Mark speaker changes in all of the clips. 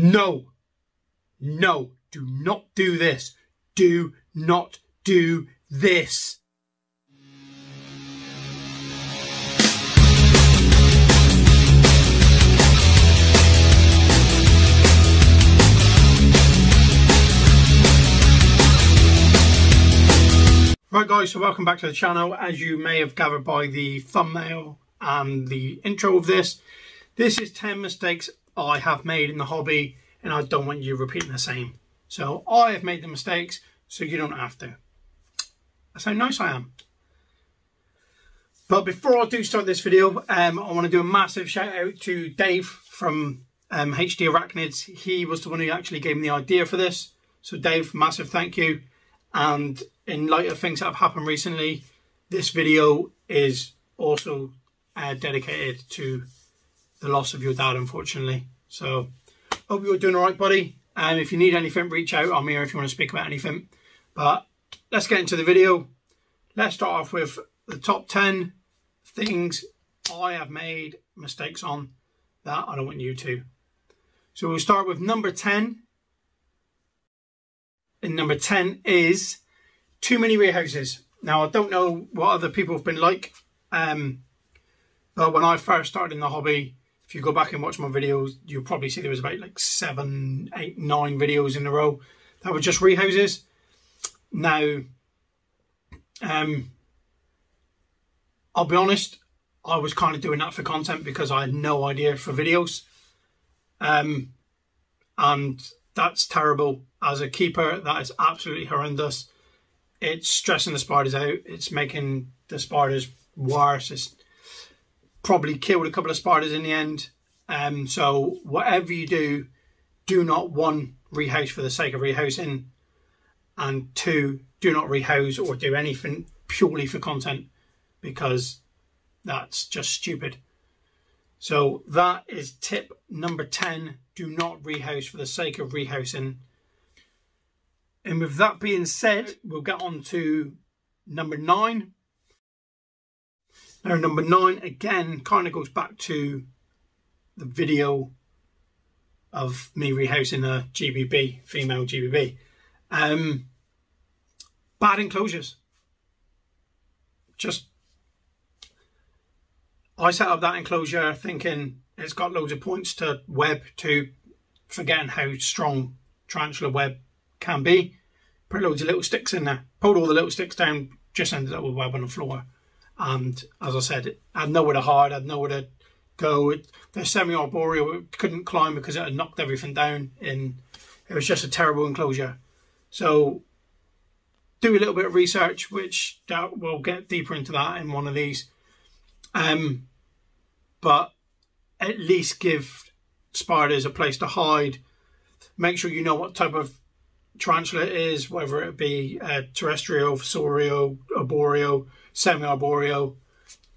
Speaker 1: No, no, do not do this. Do not do this. Right guys, so welcome back to the channel. As you may have gathered by the thumbnail and the intro of this, this is 10 mistakes I have made in the hobby and I don't want you repeating the same. So I have made the mistakes so you don't have to. That's how nice I am. But before I do start this video, I want to do a massive shout out to Dave from HD Arachnids. He was the one who actually gave me the idea for this. So Dave, massive thank you. And in light of things that have happened recently, this video is also dedicated to the loss of your dad, unfortunately. So hope you're doing all right, buddy. If you need anything, reach out. I'm here if you want to speak about anything. But let's get into the video. Let's start off with the top 10 things I have made mistakes on that I don't want you to. So we'll start with number 10. And number 10 is too many rehouses. Now, I don't know what other people have been like, but when I first started in the hobby, if you go back and watch my videos, you'll probably see there was about like 7, 8, 9 videos in a row that were just rehouses. Now, I'll be honest, I was kind of doing that for content because I had no idea for videos. And that's terrible. As a keeper, that is absolutely horrendous. It's stressing the spiders out. It's making the spiders worse. It's probably killed a couple of spiders in the end. So whatever you do, do not, 1, rehouse for the sake of rehousing, and 2, do not rehouse or do anything purely for content, because that's just stupid. So that is tip number 10. Do not rehouse for the sake of rehousing. And with that being said, we'll get on to number 9. Now, number 9, again, kind of goes back to the video of me rehousing a GBB, female GBB. Bad enclosures. I set up that enclosure thinking it's got loads of points to web, to forgetting how strong tarantula web can be. Put loads of little sticks in there, pulled all the little sticks down, just ended up with web on the floor. And as I said, I had nowhere to hide, I had nowhere to go. The semi-arboreal couldn't climb because it had knocked everything down, and it was just a terrible enclosure. So do a little bit of research, which we'll get deeper into that in one of these. But at least give spiders a place to hide. Make sure you know what type of tarantula it is, whether it be terrestrial, fossorial, arboreal, semi-arboreal.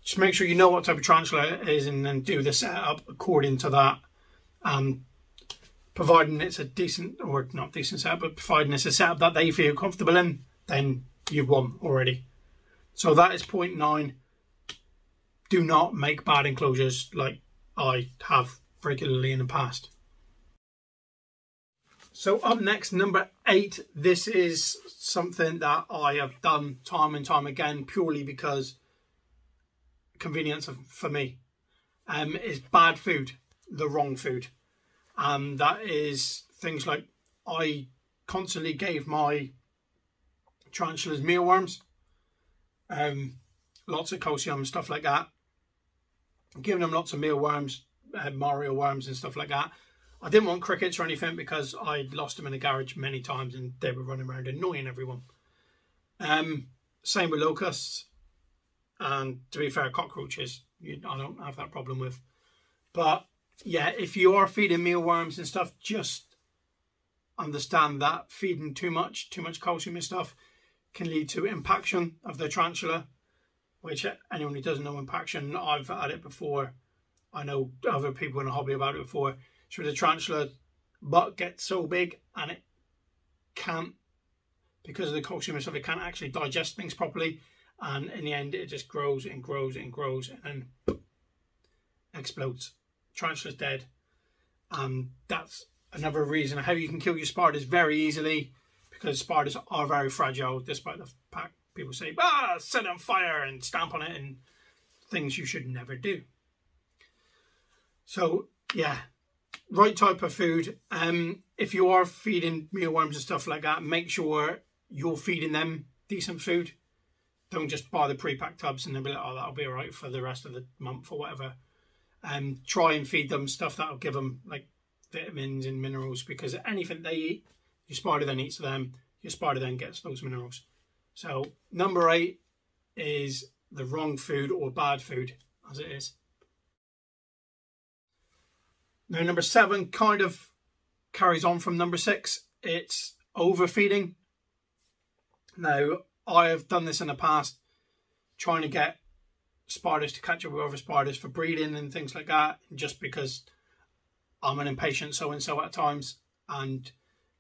Speaker 1: Just make sure you know what type of tarantula it is, and then do the setup according to that. Providing it's a decent, or not decent setup, but providing it's a setup that they feel comfortable in, then you've won already. So that is point 9. Do not make bad enclosures like I have regularly in the past. So up next, number 8. This is something that I have done time and time again, purely because convenience for me. Is bad food, the wrong food. That is things like I constantly gave my tarantulas mealworms, lots of calcium and stuff like that. Giving them lots of mealworms, Mario worms and stuff like that. I didn't want crickets or anything because I'd lost them in the garage many times and they were running around annoying everyone. Same with locusts, and to be fair, cockroaches I don't have that problem with. But yeah, if you are feeding mealworms and stuff, just understand that feeding too much calcium and stuff can lead to impaction of the tarantula, which anyone who doesn't know impaction, I've had it before. I know other people in the hobby about it before. So the tarantula butt gets so big and it can't, because of the calcium and stuff, it can't actually digest things properly. And in the end, it just grows and grows and grows and then explodes. Tarantula's dead. That's another reason how you can kill your spiders very easily, because spiders are very fragile, despite the fact people say, set it on fire and stamp on it, and things you should never do. So yeah, right type of food. If you are feeding mealworms and stuff like that, make sure you're feeding them decent food. Don't just buy the pre-packed tubs and then be like, oh, that'll be all right for the rest of the month or whatever. Try and feed them stuff that'll give them like vitamins and minerals, because anything they eat, your spider then eats them, your spider then gets those minerals. So number 8 is the wrong food, or bad food as it is. Now number 7 kind of carries on from number 6. It's overfeeding. Now I have done this in the past, trying to get spiders to catch up with other spiders for breeding and things like that, just because I'm an impatient so-and-so at times, and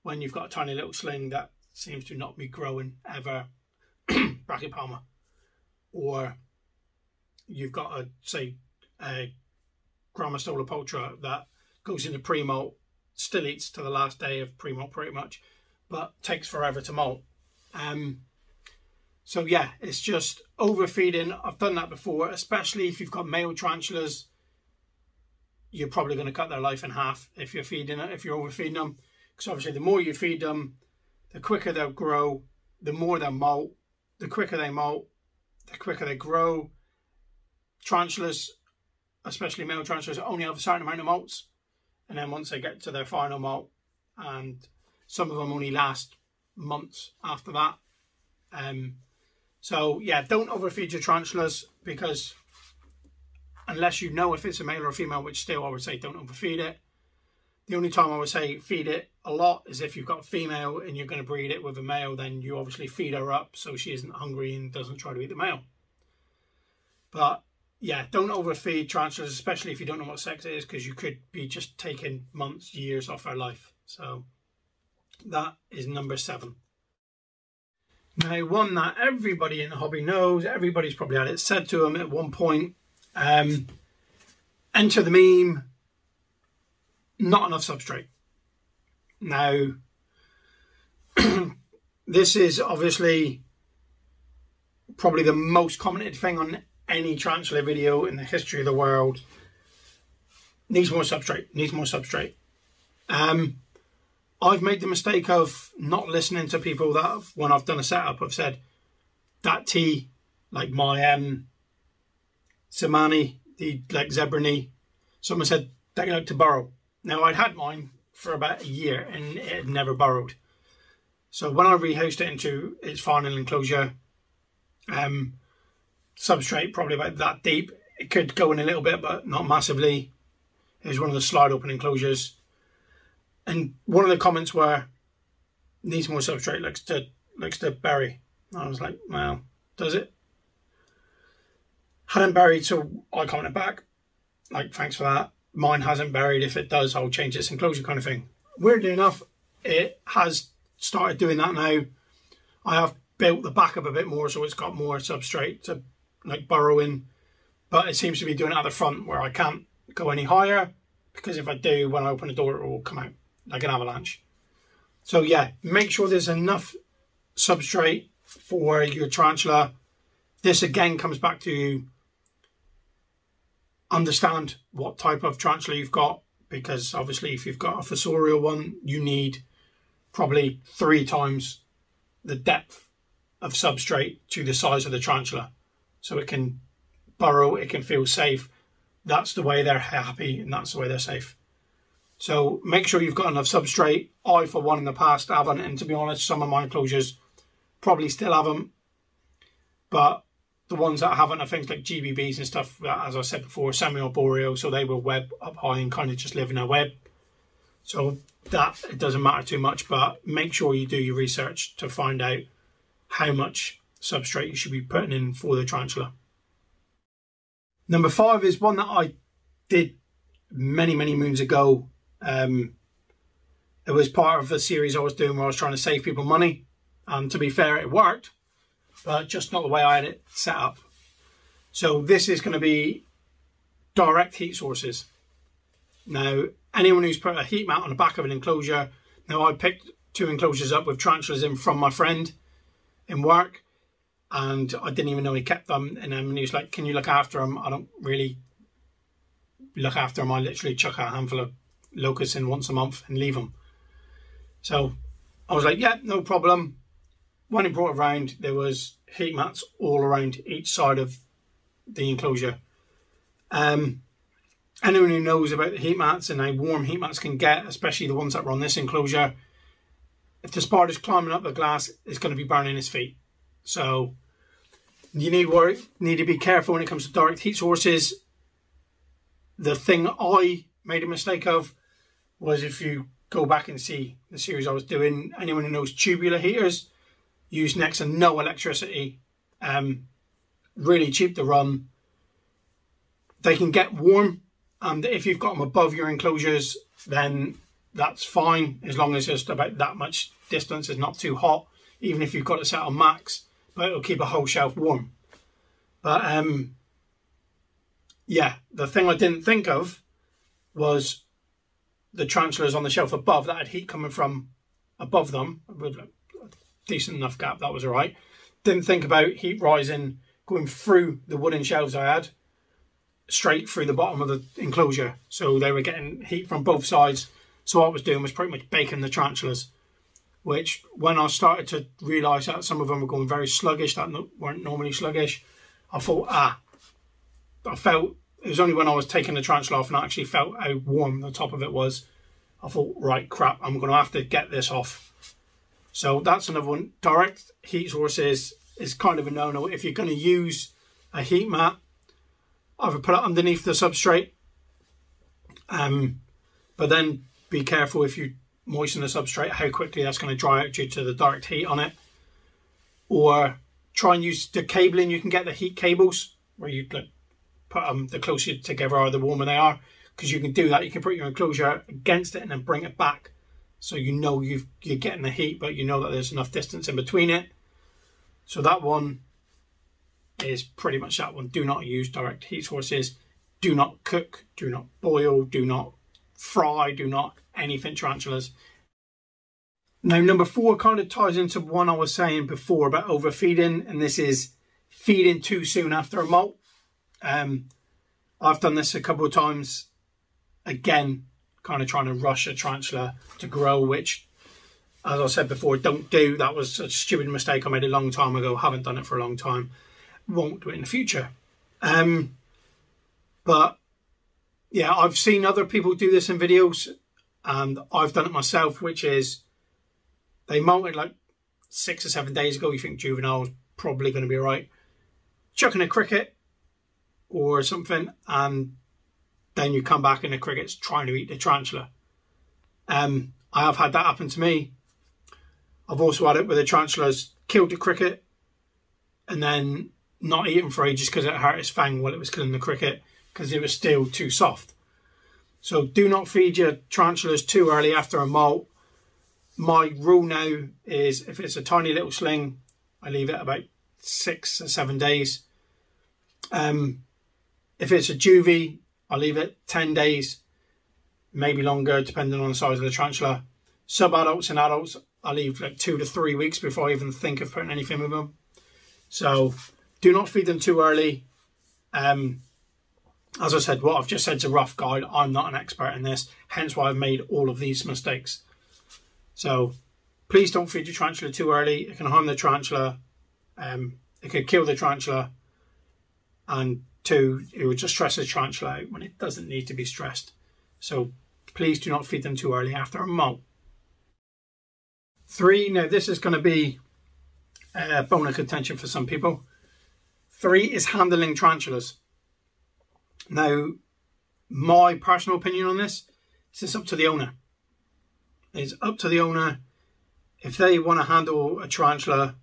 Speaker 1: when you've got a tiny little sling that seems to not be growing ever, brachypalma, or you've got a, say, a Grammostola pulchra that goes into pre-molt, still eats to the last day of pre-molt pretty much, but takes forever to molt. So yeah, it's just overfeeding. I've done that before, especially if you've got male tarantulas. You're probably going to cut their life in half if you're feeding it, if you're overfeeding them. Because obviously the more you feed them, the quicker they'll grow, the more they'll molt, the quicker they molt, the quicker they grow. Tarantulas, especially male tarantulas, only have a certain amount of molts. And then once they get to their final molt, and some of them only last months after that. So yeah, don't overfeed your tarantulas, because unless you know if it's a male or a female, which still I would say don't overfeed it. The only time I would say feed it a lot is if you've got a female and you're going to breed it with a male, then you obviously feed her up so she isn't hungry and doesn't try to eat the male. But yeah, don't overfeed tarantulas, especially if you don't know what sex it is, because you could be just taking months, years off their life. So that is number 7. Now, one that everybody in the hobby knows, everybody's probably had it said to them at one point, enter the meme, not enough substrate. Now, this is obviously probably the most commented thing on any tarantula video in the history of the world. Needs more substrate, needs more substrate. I've made the mistake of not listening to people that, when I've done a setup, have said that tea, like my Samani, the like zebra knee, someone said they like to burrow. Now, I'd had mine for about a year and it had never burrowed. So when I rehoused it into its final enclosure, substrate probably about that deep, it could go in a little bit, but not massively. It was one of the slide open enclosures. And one of the comments were, needs more substrate, likes to bury. I was like, well, does it? Hadn't buried, so I commented back, like, thanks for that. Mine hasn't buried. If it does, I'll change its enclosure, kind of thing. Weirdly enough, it has started doing that now. I have built the back up a bit more, so it's got more substrate to like burrow in. But it seems to be doing it at the front, where I can't go any higher, because if I do, when I open the door, it will come out like an avalanche. So yeah, make sure there's enough substrate for your tarantula. This again comes back to understand what type of tarantula you've got, because obviously if you've got a fossorial one, you need probably 3 times the depth of substrate to the size of the tarantula, so it can burrow, it can feel safe. That's the way they're happy, and that's the way they're safe. So make sure you've got enough substrate. I, for one, in the past haven't, and to be honest, some of my enclosures probably still haven't. But the ones that haven't are things like GBBs and stuff that, as I said before, semi-arboreal, so they will web up high and kind of just live in a web. So that, it doesn't matter too much, but make sure you do your research to find out how much substrate you should be putting in for the tarantula. Number 5 is one that I did many moons ago. It was part of a series I was doing where I was trying to save people money, and to be fair, it worked, but just not the way I had it set up. So this is going to be direct heat sources. Now, anyone who's put a heat mat on the back of an enclosure, now I picked 2 enclosures up with tarantulas in from my friend in work, and I didn't even know he kept them. And then when he was like, can you look after them? I don't really look after them. I literally chuck a handful of locusts in once a month and leave them. So I was like, yeah, no problem. When he brought it around, there was heat mats all around each side of the enclosure. Anyone who knows about the heat mats and how warm heat mats can get, especially the ones that were on this enclosure, if the spider's climbing up the glass, it's going to be burning his feet. So you need to be careful when it comes to direct heat sources. The thing I made a mistake of was, if you go back and see the series I was doing, anyone who knows tubular heaters use next to no electricity, really cheap to run. They can get warm, and if you've got them above your enclosures, then that's fine, as long as it's about that much distance. It's not too hot, even if you've got it set on max, but it'll keep a whole shelf warm. But yeah, the thing I didn't think of was the tarantulas on the shelf above that had heat coming from above them with a decent enough gap. That was all right. Didn't think about heat rising, going through the wooden shelves I had, straight through the bottom of the enclosure. So they were getting heat from both sides. So what I was doing was pretty much baking the tarantulas, which when I started to realise that some of them were going very sluggish, that weren't normally sluggish, I thought, I felt, it was only when I was taking the tarantula off and I actually felt how warm the top of it was, I thought, right, crap, I'm going to have to get this off. So that's another one. Direct heat sources is kind of a no-no. If you're going to use a heat mat, either put it underneath the substrate, but then be careful if you moisten the substrate how quickly that's going to dry out due to the direct heat on it. Or try and use the cabling. You can get the heat cables where you put them, the closer together are, the warmer they are, because you can do that. You can put your enclosure against it and then bring it back, so you know you're getting the heat, but you know that there's enough distance in between it. So that one is pretty much that one. Do not use direct heat sources. Do not cook, do not boil, do not fry, do not anything tarantulas. Now, number 4 kind of ties into one I was saying before about overfeeding, and this is feeding too soon after a molt. I've done this a couple of times, again, kind of trying to rush a tarantula to grow, which, as I said before, don't do. That was a stupid mistake I made a long time ago. Haven't done it for a long time. Won't do it in the future. But yeah, I've seen other people do this in videos, and I've done it myself, which is they molted like 6 or 7 days ago. You think juvenile's probably going to be all right. Chucking a cricket or something, and then you come back and the cricket's trying to eat the tarantula. I have had that happen to me. I've also had it where the tarantulas killed the cricket and then not eaten for ages because it hurt its fang while it was killing the cricket, because it was still too soft. So do not feed your tarantulas too early after a molt. My rule now is, if it's a tiny little sling, I leave it about 6 or 7 days. If it's a juvie, I leave it 10 days, maybe longer, depending on the size of the tarantula. Sub-adults and adults, I leave like 2 to 3 weeks before I even think of putting anything with them. So do not feed them too early. As I said, what I've just said is a rough guide. I'm not an expert in this, hence why I've made all of these mistakes. So please don't feed your tarantula too early. It can harm the tarantula. It could kill the tarantula. And 2, it would just stress the tarantula out when it doesn't need to be stressed. So please do not feed them too early after a molt. 3, now this is going to be a bone of contention for some people. 3 is handling tarantulas. Now, my personal opinion on this is up to the owner. It's up to the owner. If they want to handle a tarantula,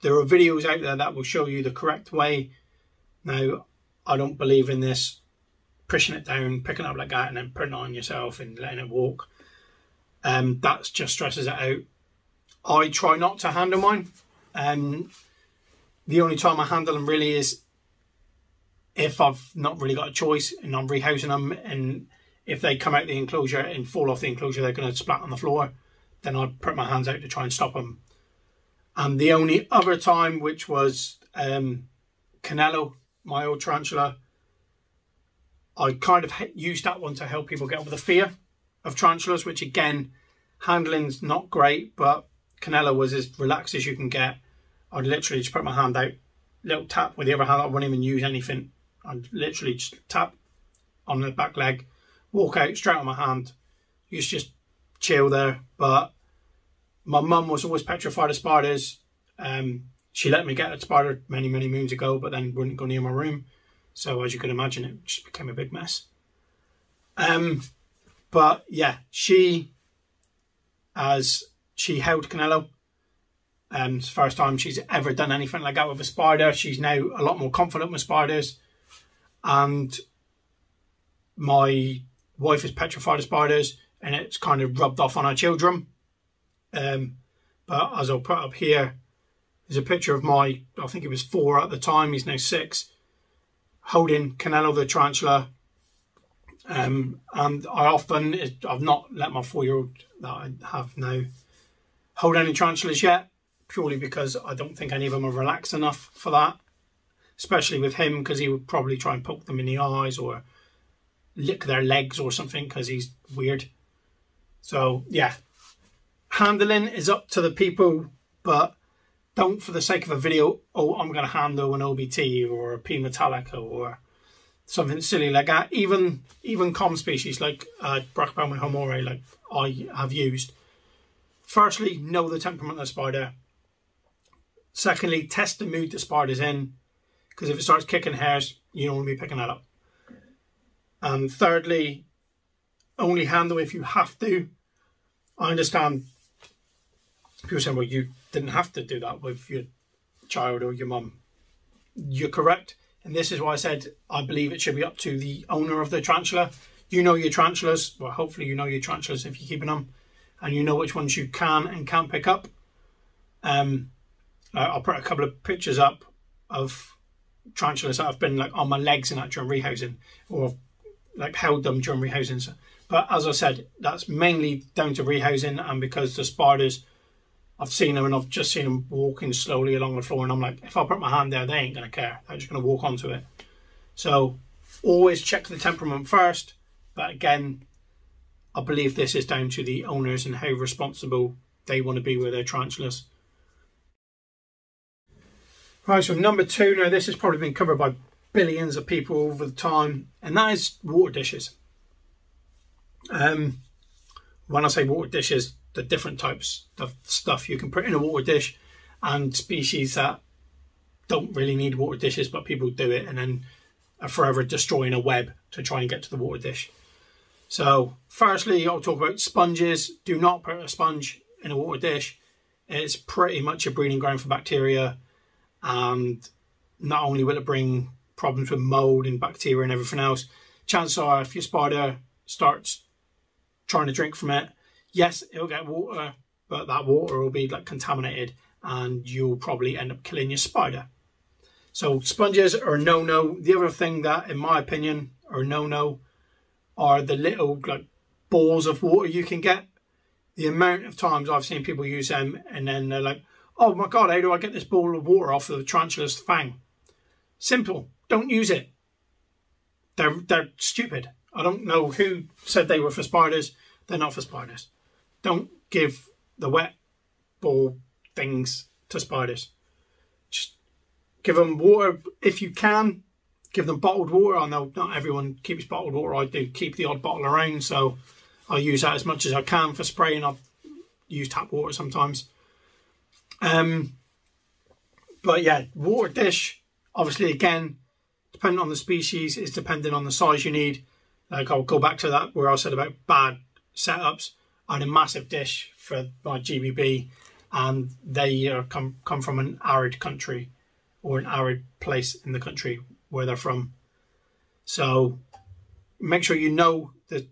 Speaker 1: there are videos out there that will show you the correct way. Now, I don't believe in this pushing it down, picking it up like that and then putting it on yourself and letting it walk. That just stresses it out. I try not to handle mine. The only time I handle them really is if I've not really got a choice and I'm rehousing them, and if they come out the enclosure and fall off the enclosure, they're going to splat on the floor. Then I'd put my hands out to try and stop them. And the only other time, which was Canelo, my old tarantula, I kind of used that one to help people get over the fear of tarantulas, which again, handling's not great, but Canelo was as relaxed as you can get. I'd literally just put my hand out, little tap with the other hand. I wouldn't even use anything. I'd literally just tap on the back leg, walk out straight on my hand. You just chill there. But my mum was always petrified of spiders. She let me get a spider many moons ago, but then wouldn't go near my room. So as you can imagine, it just became a big mess. But yeah, she held Canelo. It's the first time she's ever done anything like that with a spider. She's now a lot more confident with spiders. And my wife is petrified of spiders, and it's kind of rubbed off on our children. But as I'll put up here, there's a picture of I think he was 4 at the time, he's now 6, holding Canelo the tarantula. And I've not let my 4-year-old that I have now hold any tarantulas yet, purely because I don't think any of them are relaxed enough for that. Especially with him, because he would probably try and poke them in the eyes or lick their legs or something, because he's weird. So yeah, handling is up to the people, but don't, for the sake of a video, I'm going to handle an OBT or a P Metallica or something silly like that. Even common species like Brachypelma homore, like I have used. Firstly, know the temperament of the spider. Secondly, test the mood the spider's in, because if it starts kicking hairs, you don't want to be picking that up. And thirdly, only handle if you have to. I understand people saying, well, you didn't have to do that with your child or your mum. You're correct. And this is why I said I believe it should be up to the owner of the tarantula. You know your tarantulas. Well, hopefully you know your tarantulas if you're keeping them. And you know which ones you can and can't pick up. I'll put a couple of pictures up of tarantulas that have been like on my legs and that during rehousing, or like held them during rehousing. But as I said, that's mainly down to rehousing, and because the spiders, I've seen them and I've just seen them walking slowly along the floor, and I'm like, if I put my hand there, they ain't going to care. They're just going to walk onto it. So always check the temperament first. But again, I believe this is down to the owners and how responsible they want to be with their tarantulas. Right, so number 2, now this has probably been covered by billions of people over the time, and that is water dishes. When I say water dishes, the different types of stuff you can put in a water dish, and species that don't really need water dishes, but people do it and then are forever destroying a web to try and get to the water dish. So firstly, I'll talk about sponges. Do not put a sponge in a water dish. It's pretty much a breeding ground for bacteria, and not only will it bring problems with mold and bacteria and everything else, chances are if your spider starts trying to drink from it, yes, it'll get water, but that water will be like contaminated and you'll probably end up killing your spider. So sponges are a no-no. The other thing that, in my opinion, are no-no are the little like balls of water you can get. The amount of times I've seen people use them and then they're like, oh my God, how do I get this ball of water off of the tarantula's fang? Simple. Don't use it. They're stupid. I don't know who said they were for spiders. They're not for spiders. Don't give the wet ball things to spiders. Just give them water if you can. Give them bottled water. I know not everyone keeps bottled water. I do keep the odd bottle around, so I use that as much as I can for spraying. I've used tap water sometimes. But yeah, water dish, obviously again, depending on the species, is depending on the size you need. Like I'll go back to that where I said about bad setups. I had a massive dish for my GBB, and they come from an arid country or an arid place in the country where they're from. So make sure you know the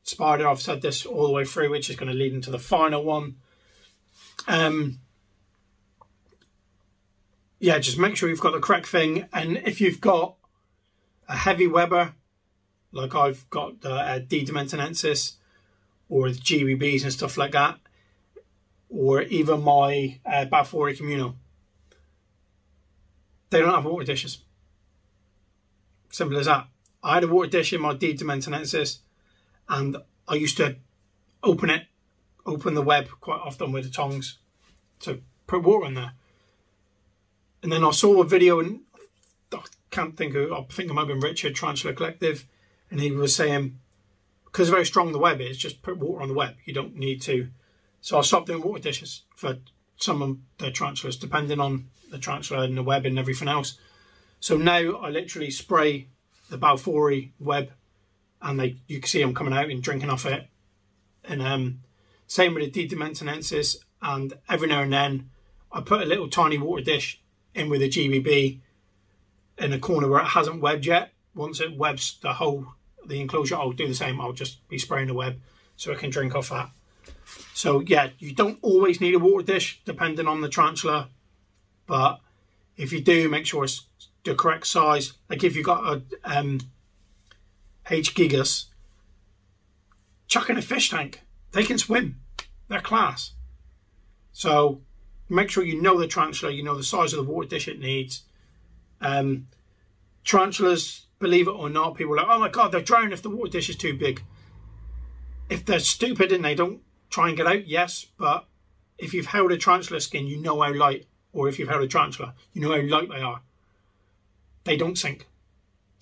Speaker 1: spider. I've said this all the way through, which is going to lead into the final one. Yeah, just make sure you've got the correct thing. And if you've got a heavy Weber, like I've got the D. dimensionensis or the GBBs and stuff like that, or even my Balfouri communal, they don't have water dishes. Simple as that. I had a water dish in my D. dimensionensis, and I used to open the web quite often with the tongs to put water in there. And then I saw a video, and I can't think who, I think it might have been Richard, Tarantula Collective, and he was saying, because of how strong the web is, just put water on the web. You don't need to. So I stopped doing water dishes for some of the tarantulas, depending on the tarantula and the web and everything else. So now I literally spray the Balfouri web, and you can see them coming out and drinking off it. And same with the D. dimensionensis, and every now and then I put a little tiny water dish in with a GBB in a corner where it hasn't webbed yet. Once it webs the enclosure, I'll do the same. I'll just be spraying the web so it can drink off that. So yeah, you don't always need a water dish depending on the tarantula, but if you do, make sure it's the correct size. Like if you've got a H. gigas, chuck in a fish tank. They can swim. They're class. So make sure you know the tarantula, you know the size of the water dish it needs. Tarantulas, believe it or not, people are like, oh my God, they're drowning if the water dish is too big. If they're stupid and they don't try and get out, yes, but if you've held a tarantula skin, you know how light, or if you've held a tarantula, you know how light they are. They don't sink.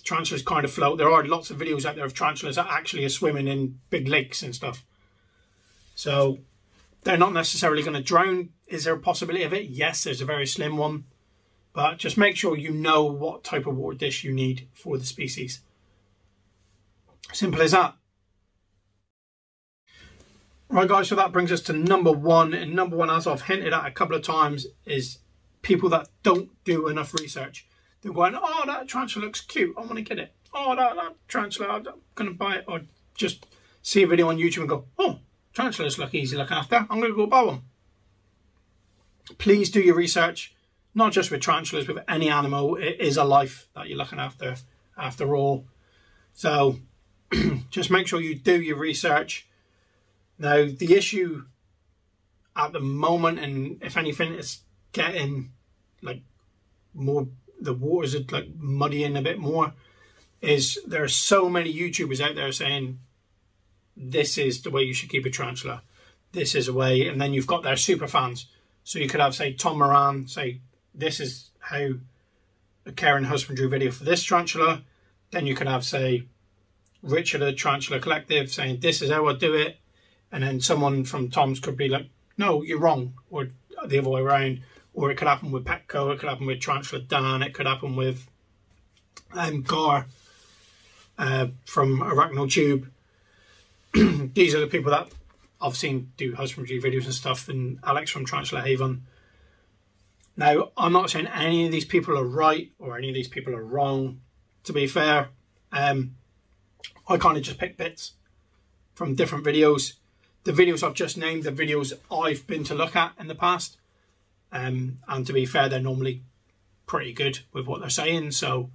Speaker 1: Tarantulas kind of float. There are lots of videos out there of tarantulas that actually are swimming in big lakes and stuff. So they're not necessarily going to drown. Is there a possibility of it? Yes, there's a very slim one. But just make sure you know what type of water dish you need for the species. Simple as that. Right guys, so that brings us to number one. And number one, as I've hinted at a couple of times, is people that don't do enough research. They're going, oh, that tarantula looks cute, I want to get it. Oh, that tarantula, I'm going to buy it. Or just see a video on YouTube and go, oh, tarantulas look easy to look after, I'm going to go buy one. Please do your research, not just with tarantulas, with any animal. It is a life that you're looking after all. So just make sure you do your research. Now, the issue at the moment, and if anything, it's getting like more, the waters are like muddying a bit more, is there are so many YouTubers out there saying this is the way you should keep a tarantula, this is a way, and then you've got their super fans. So you could have, say, Tom Moran say this is how a care and husbandry video for this tarantula. Then you could have, say, Richard the Tarantula Collective saying this is how I do it, and then someone from Tom's could be like, no, you're wrong, or the other way around. Or it could happen with Petco, it could happen with Tarantula Dan, it could happen with Gar from Arachnotube. These are the people that I've seen do husbandry videos and stuff, and Alex from Tarantula Haven. Now, I'm not saying any of these people are right or any of these people are wrong. To be fair, I kind of just pick bits from different videos. The videos I've just named, the videos I've been to look at in the past. And to be fair, they're normally pretty good with what they're saying. So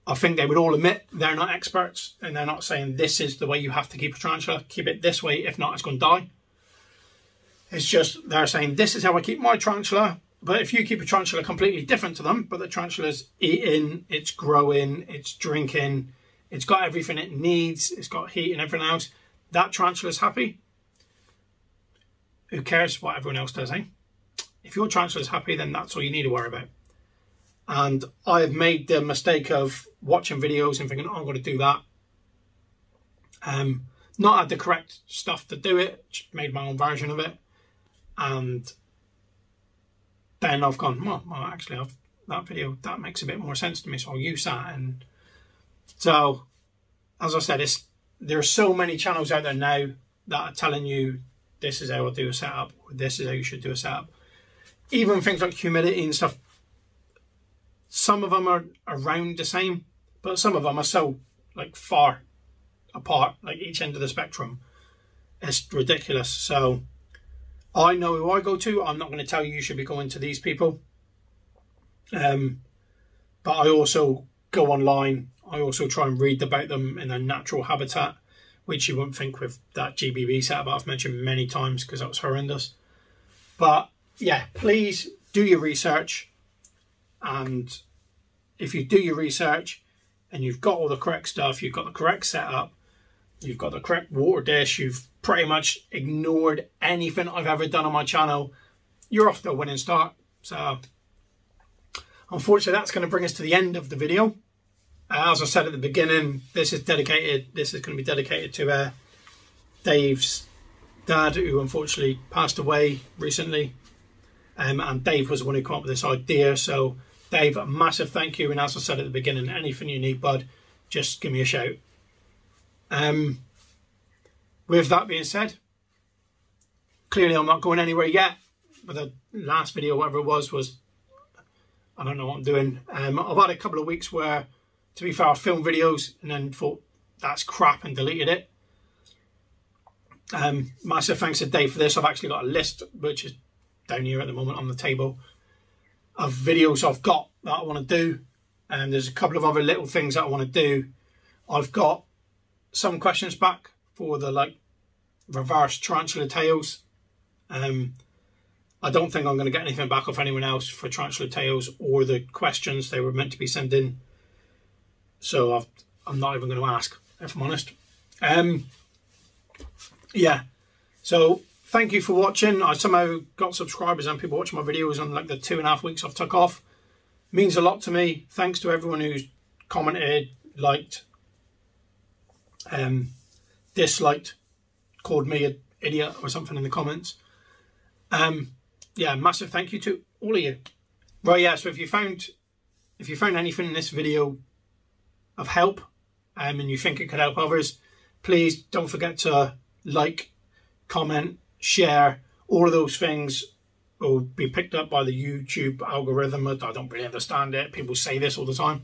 Speaker 1: I think they would all admit they're not experts, and they're not saying this is the way you have to keep a tarantula. Keep it this way, if not, it's going to die. It's just they're saying this is how I keep my tarantula. But if you keep a tarantula completely different to them, but the tarantula's eating, it's growing, it's drinking, it's got everything it needs, it's got heat and everything else, that tarantula's happy. Who cares what everyone else does, eh? If your tarantula is happy, then that's all you need to worry about. And I have made the mistake of watching videos and thinking, oh, I'm going to do that. Not had the correct stuff to do it, just made my own version of it. And then I've gone, well actually, that video, that makes a bit more sense to me, so I'll use that. And so, as I said, there are so many channels out there now that are telling you this is how I do a setup, or this is how you should do a setup. Even things like humidity and stuff, some of them are around the same, but some of them are so like far apart, like each end of the spectrum. It's ridiculous. So I know who I go to. I'm not going to tell you should be going to these people. But I also go online I also try and read about them in their natural habitat, which you wouldn't think with that GBB setup I've mentioned many times because that was horrendous. But yeah, please do your research, and if you do your research and you've got all the correct stuff, you've got the correct setup, you've got the correct water dish, you've pretty much ignored anything I've ever done on my channel, you're off to a winning start. So unfortunately, that's going to bring us to the end of the video. As I said at the beginning, this is going to be dedicated to Dave's dad, who unfortunately passed away recently. And Dave was the one who came up with this idea. So Dave, a massive thank you. And as I said at the beginning, anything you need, bud, just give me a shout. With that being said, clearly I'm not going anywhere yet. But the last video, whatever it was I don't know what I'm doing. I've had a couple of weeks where, to be fair, I filmed videos and then thought that's crap and deleted it. Massive thanks to Dave for this. I've actually got a list, which is down here at the moment on the table, of videos I've got that I want to do. And there's a couple of other little things that I want to do. I've got some questions back for the reverse tarantula tails. I don't think I'm going to get anything back off anyone else for tarantula tails or the questions they were meant to be sending. So I'm not even going to ask, if I'm honest. Yeah. So thank you for watching. I somehow got subscribers and people watching my videos on the 2.5 weeks I've took off. It means a lot to me. Thanks to everyone who's commented, liked, disliked, called me an idiot or something in the comments. Yeah, massive thank you to all of you. Right, yeah, so if you found anything in this video of help, and you think it could help others, please don't forget to like, comment, share. All of those things will be picked up by the YouTube algorithm. I don't really understand it. People say this all the time.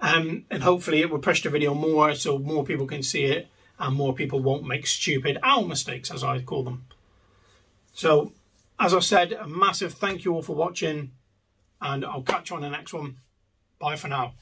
Speaker 1: And hopefully it will push the video more so more people can see it and more people won't make stupid owl mistakes, as I call them. So, as I said, a massive thank you all for watching, and I'll catch you on the next one. Bye for now.